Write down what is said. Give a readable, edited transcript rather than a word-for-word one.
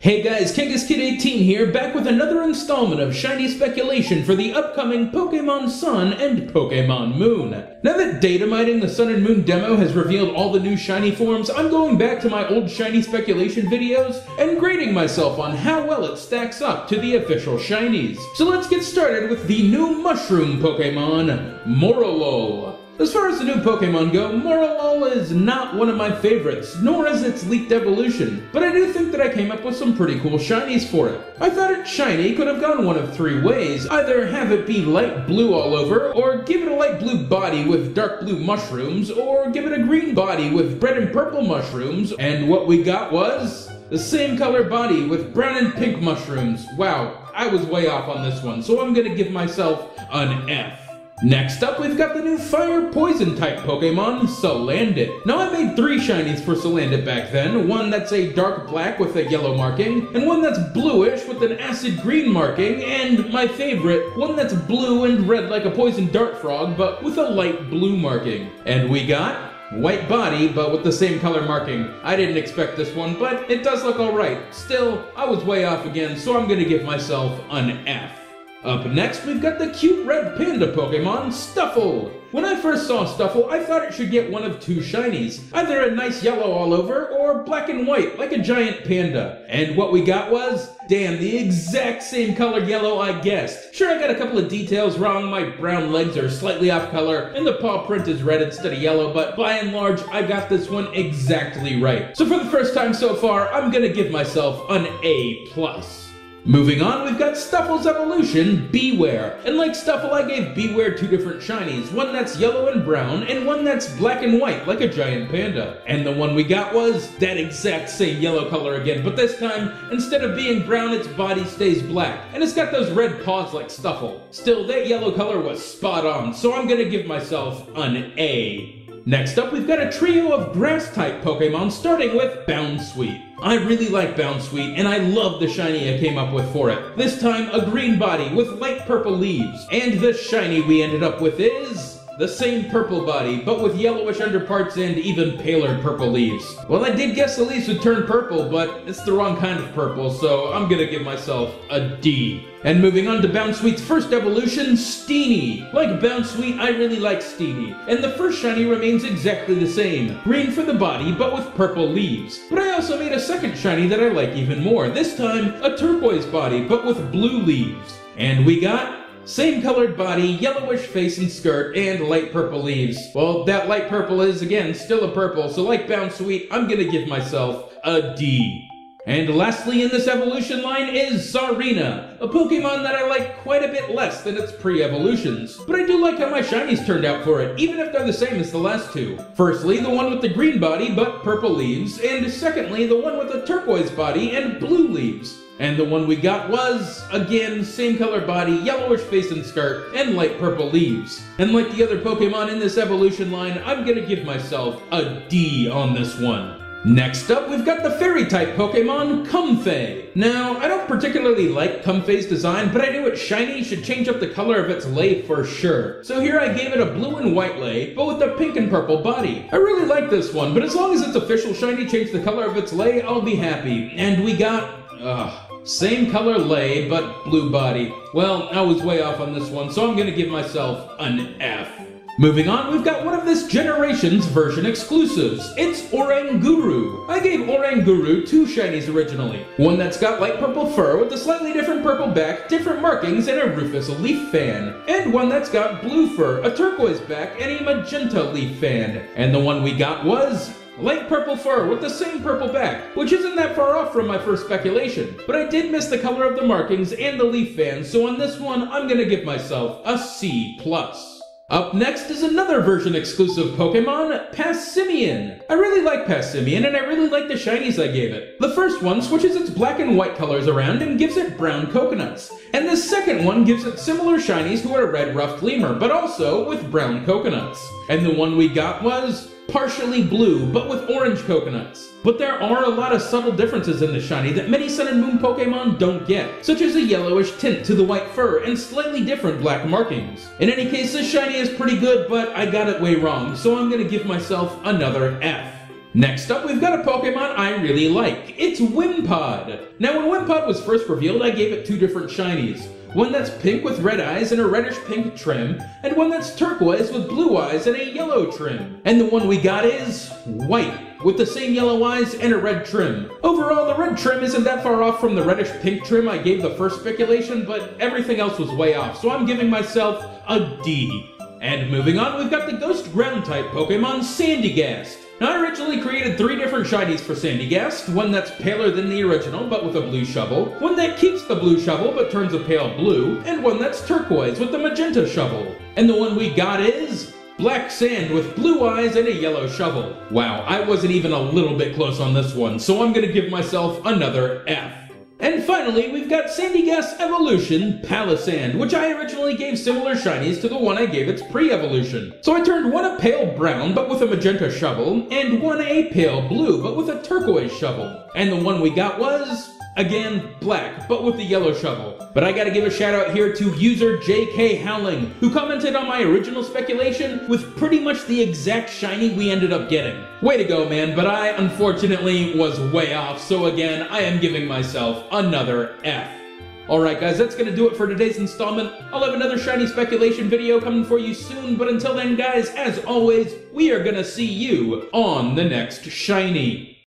Hey guys, KingisKid18 here, back with another installment of shiny speculation for the upcoming Pokemon Sun and Pokemon Moon. Now that data mining the Sun and Moon demo has revealed all the new shiny forms, I'm going back to my old shiny speculation videos and grading myself on how well it stacks up to the official shinies. So let's get started with the new mushroom Pokemon, Morelull. As far as the new Pokemon go, Morelull is not one of my favorites, nor is its leaked evolution, but I do think that I came up with some pretty cool shinies for it. I thought its shiny could have gone one of three ways: either have it be light blue all over, or give it a light blue body with dark blue mushrooms, or give it a green body with red and purple mushrooms, and what we got was the same color body with brown and pink mushrooms. Wow, I was way off on this one, so I'm gonna give myself an F. Next up, we've got the new Fire Poison type Pokemon, Salandit. Now, I made 3 shinies for Salandit back then, one that's a dark black with a yellow marking, and one that's bluish with an acid green marking, and my favorite, one that's blue and red like a poison dart frog, but with a light blue marking. And we got white body, but with the same color marking. I didn't expect this one, but it does look alright. Still, I was way off again, so I'm gonna give myself an F. Up next, we've got the cute red panda Pokemon, Stufful. When I first saw Stufful, I thought it should get one of 2 shinies, either a nice yellow all over, or black and white, like a giant panda. And what we got was, damn, the exact same color yellow I guessed. Sure, I got a couple of details wrong, my brown legs are slightly off color, and the paw print is red instead of yellow, but by and large, I got this one exactly right. So for the first time so far, I'm gonna give myself an A+. Moving on, we've got Stufful's evolution, Bewear. And like Stufful, I gave Bewear 2 different shinies, one that's yellow and brown, and one that's black and white, like a giant panda. And the one we got was that exact same yellow color again, but this time, instead of being brown, its body stays black. And it's got those red paws like Stufful. Still, that yellow color was spot on, so I'm gonna give myself an A. Next up, we've got a trio of grass-type Pokemon, starting with Bounsweet. I really like Bounsweet, and I love the shiny I came up with for it. This time, a green body with light purple leaves. And the shiny we ended up with is the same purple body, but with yellowish underparts and even paler purple leaves. Well, I did guess the leaves would turn purple, but it's the wrong kind of purple, so I'm gonna give myself a D. And moving on to Bounsweet's first evolution, Steenee. Like Bounsweet, I really like Steenee, and the first shiny remains exactly the same. Green for the body, but with purple leaves. But I also made a second shiny that I like even more, this time a turquoise body, but with blue leaves. And we got same colored body, yellowish face and skirt, and light purple leaves. Well, that light purple is, again, still a purple, so like Bounsweet, I'm gonna give myself a D. And lastly in this evolution line is Tsareena, a Pokemon that I like quite a bit less than its pre-evolutions. But I do like how my shinies turned out for it, even if they're the same as the last 2. Firstly, the one with the green body but purple leaves, and secondly, the one with the turquoise body and blue leaves. And the one we got was, again, same color body, yellowish face and skirt, and light purple leaves. And like the other Pokemon in this evolution line, I'm gonna give myself a D on this one. Next up, we've got the fairy-type Pokemon, Comfey. Now, I don't particularly like Comfey's design, but I knew its shiny should change up the color of its lei for sure. So here I gave it a blue and white lei, but with a pink and purple body. I really like this one, but as long as its official shiny changed the color of its lei, I'll be happy. And we got, same color lei, but blue body. Well, I was way off on this one, so I'm gonna give myself an F. Moving on, we've got one of this generation's version exclusives. It's Oranguru. I gave Oranguru 2 shinies originally. One that's got light purple fur with a slightly different purple back, different markings, and a Rufus leaf fan. And one that's got blue fur, a turquoise back, and a magenta leaf fan. And the one we got was light purple fur with the same purple back, which isn't that far off from my first speculation. But I did miss the color of the markings and the leaf fan, so on this one, I'm gonna give myself a C+. Up next is another version exclusive Pokemon, Passimian. I really like Passimian, and I really like the shinies I gave it. The first one switches its black and white colors around and gives it brown coconuts. And the second one gives it similar shinies to a red ruffed lemur, but also with brown coconuts. And the one we got was partially blue, but with orange coconuts. But there are a lot of subtle differences in the shiny that many Sun and Moon Pokemon don't get, such as a yellowish tint to the white fur and slightly different black markings. In any case, this shiny is pretty good, but I got it way wrong, so I'm gonna give myself another F. Next up, we've got a Pokemon I really like. It's Wimpod. Now, when Wimpod was first revealed, I gave it two different shinies. One that's pink with red eyes and a reddish-pink trim, and one that's turquoise with blue eyes and a yellow trim. And the one we got is white, with the same yellow eyes and a red trim. Overall, the red trim isn't that far off from the reddish-pink trim I gave the first speculation, but everything else was way off, so I'm giving myself a D. And moving on, we've got the Ghost Ground-type Pokemon Sandygast. Now, I originally created 3 different shinies for Sandygast, one that's paler than the original but with a blue shovel, one that keeps the blue shovel but turns a pale blue, and one that's turquoise with the magenta shovel. And the one we got is black sand with blue eyes and a yellow shovel. Wow, I wasn't even a little bit close on this one, so I'm gonna give myself another F. And finally, we've got Sandygast Evolution Palossand, which I originally gave similar shinies to the one I gave its pre-evolution. So I turned one a pale brown, but with a magenta shovel, and one a pale blue, but with a turquoise shovel. And the one we got was, again, black, but with the yellow shovel. But I gotta give a shout out here to user JK Howling, who commented on my original speculation with pretty much the exact shiny we ended up getting. Way to go, man, but I, unfortunately, was way off, so again, I am giving myself another F. Alright guys, that's gonna do it for today's installment. I'll have another shiny speculation video coming for you soon, but until then guys, as always, we are gonna see you on the next shiny.